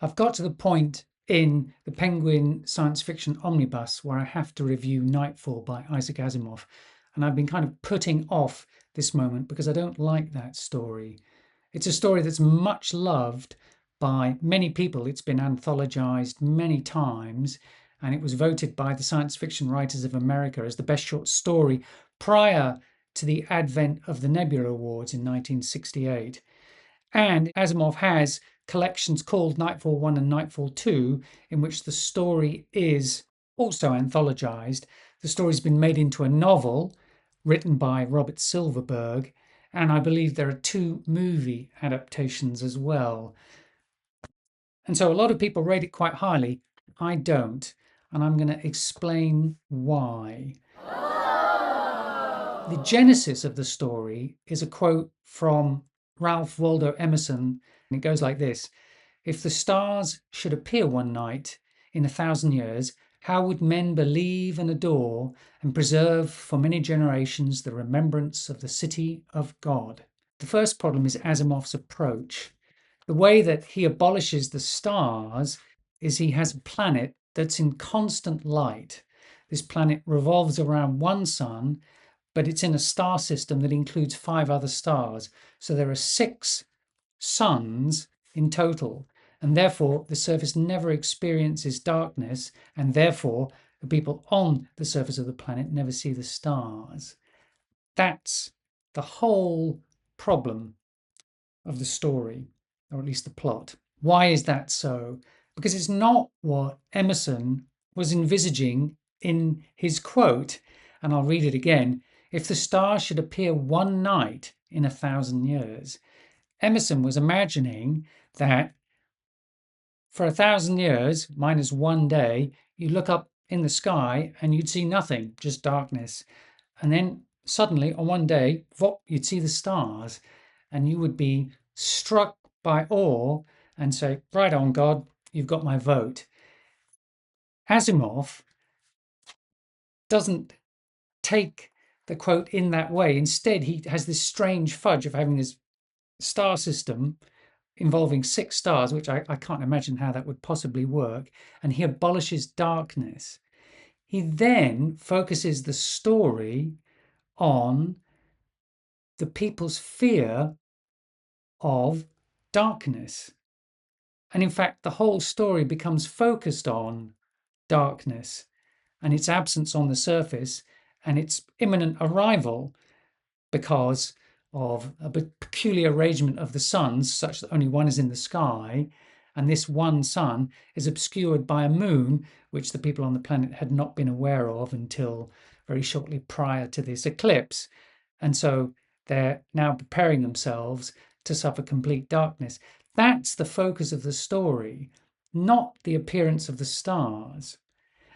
I've got to the point in the Penguin Science Fiction Omnibus where I have to review Nightfall by Isaac Asimov. And I've been kind of putting off this moment because I don't like that story. It's a story that's much loved by many people. It's been anthologized many times, and it was voted by the Science Fiction Writers of America as the best short story prior to the advent of the Nebula Awards in 1968. And Asimov has collections called Nightfall 1 and Nightfall 2, in which the story is also anthologized. The story's been made into a novel written by Robert Silverberg, and I believe there are 2 movie adaptations as well. And so a lot of people rate it quite highly. I don't, and I'm going to explain why. The genesis of the story is a quote from Ralph Waldo Emerson, and it goes like this: "If the stars should appear one night in 1,000 years, how would men believe and adore and preserve for many generations the remembrance of the city of God?" The first problem is Asimov's approach. The way that he abolishes the stars is he has a planet that's in constant light. This planet revolves around one sun, but it's in a star system that includes 5 other stars. So there are 6 suns in total, and therefore the surface never experiences darkness, and therefore the people on the surface of the planet never see the stars. That's the whole problem of the story, or at least the plot. Why is that so? Because it's not what Emerson was envisaging in his quote, and I'll read it again. "If the stars should appear one night in 1,000 years." Emerson was imagining that for 1,000 years, minus one day, you look up in the sky and you'd see nothing, just darkness. And then suddenly, on one day, vop, you'd see the stars, and you would be struck by awe and say, "Right on, God, you've got my vote." Asimov doesn't take the quote in that way. Instead, he has this strange fudge of having this star system involving 6 stars, which I can't imagine how that would possibly work, and he abolishes darkness. He then focuses the story on the people's fear of darkness. And in fact, the whole story becomes focused on darkness and its absence on the surface and its imminent arrival because of a peculiar arrangement of the suns, such that only one is in the sky, and this one sun is obscured by a moon, which the people on the planet had not been aware of until very shortly prior to this eclipse. And so they're now preparing themselves to suffer complete darkness. That's the focus of the story, not the appearance of the stars.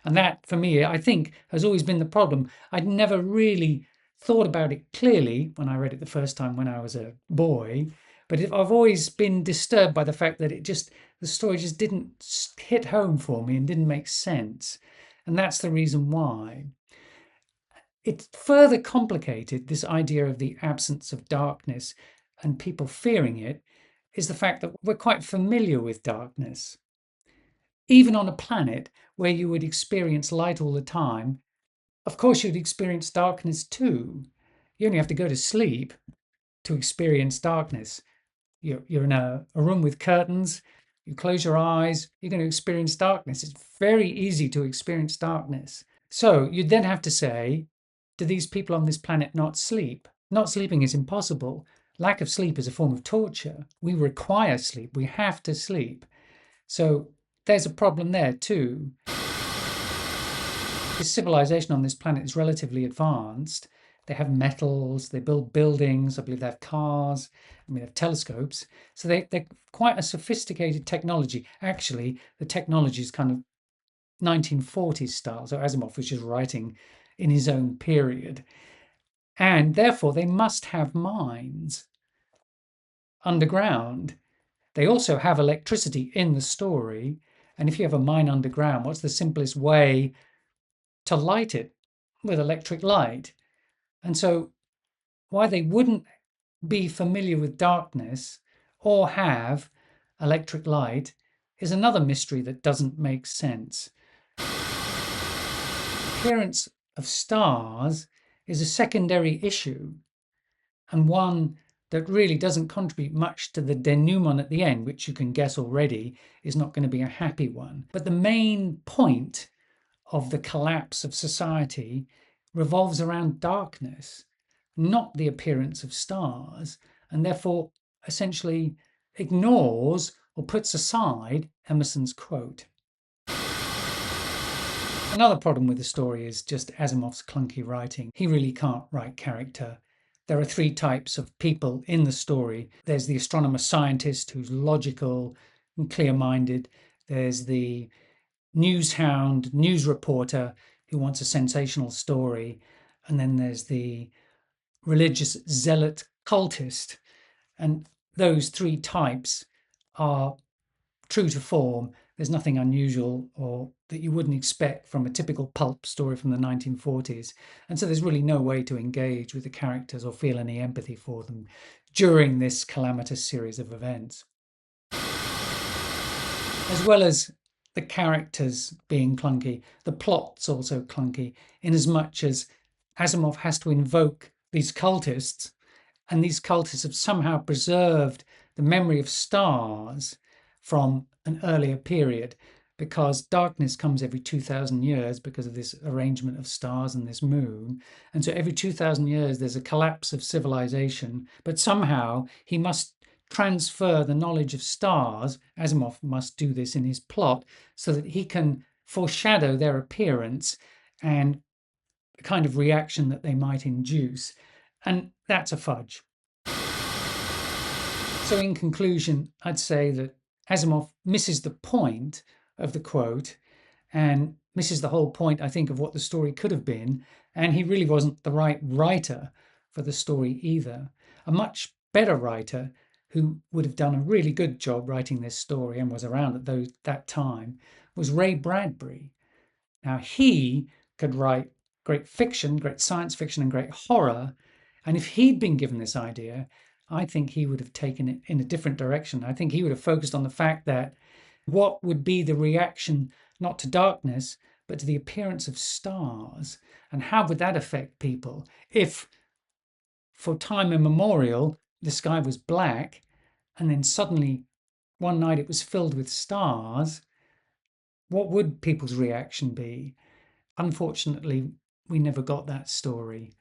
And that, for me, I think, has always been the problem. I'd never really thought about it clearly when I read it the first time when I was a boy, but I've always been disturbed by the fact that the story just didn't hit home for me and didn't make sense. And that's the reason why. It further complicated this idea of the absence of darkness and people fearing it is the fact that we're quite familiar with darkness. Even on a planet where you would experience light all the time, of course you'd experience darkness too. You only have to go to sleep to experience darkness. You're in a room with curtains, you close your eyes, you're going to experience darkness. It's very easy to experience darkness. So you'd then have to say, do these people on this planet not sleep? Not sleeping is impossible. Lack of sleep is a form of torture. We require sleep. We have to sleep. So there's a problem there too. This civilization on this planet is relatively advanced. They have metals, they build buildings, I believe they have cars, and they have telescopes. So they're quite a sophisticated technology. Actually, the technology is kind of 1940s style. So Asimov was just writing in his own period. And therefore, they must have mines underground. They also have electricity in the story. And if you have a mine underground, what's the simplest way to light it? With electric light. And so, why they wouldn't be familiar with darkness or have electric light is another mystery that doesn't make sense. The appearance of stars is a secondary issue, and one that really doesn't contribute much to the denouement at the end, which you can guess already is not going to be a happy one. But the main point of the collapse of society revolves around darkness, not the appearance of stars, and therefore essentially ignores or puts aside Emerson's quote. Another problem with the story is just Asimov's clunky writing. He really can't write character. There are three types of people in the story. There's the astronomer scientist who's logical and clear-minded. There's the news hound, news reporter who wants a sensational story. And then there's the religious zealot cultist. And those three types are true to form. There's nothing unusual or that you wouldn't expect from a typical pulp story from the 1940s. And so there's really no way to engage with the characters or feel any empathy for them during this calamitous series of events. As well as the characters being clunky, the plot's also clunky, in as much as Asimov has to invoke these cultists, and these cultists have somehow preserved the memory of stars from an earlier period, because darkness comes every 2,000 years because of this arrangement of stars and this moon. And so every 2,000 years there's a collapse of civilization, but somehow he must transfer the knowledge of stars. Asimov must do this in his plot so that he can foreshadow their appearance and the kind of reaction that they might induce. And that's a fudge. So in conclusion, I'd say that Asimov misses the point of the quote and misses the whole point, I think, of what the story could have been. And he really wasn't the right writer for the story either. A much better writer who would have done a really good job writing this story and was around at that time was Ray Bradbury. Now, he could write great fiction, great science fiction, and great horror. And if he'd been given this idea, I think he would have taken it in a different direction. I think he would have focused on the fact that what would be the reaction not to darkness, but to the appearance of stars, and how would that affect people if, for time immemorial, the sky was black, and then suddenly one night it was filled with stars. What would people's reaction be? Unfortunately, we never got that story.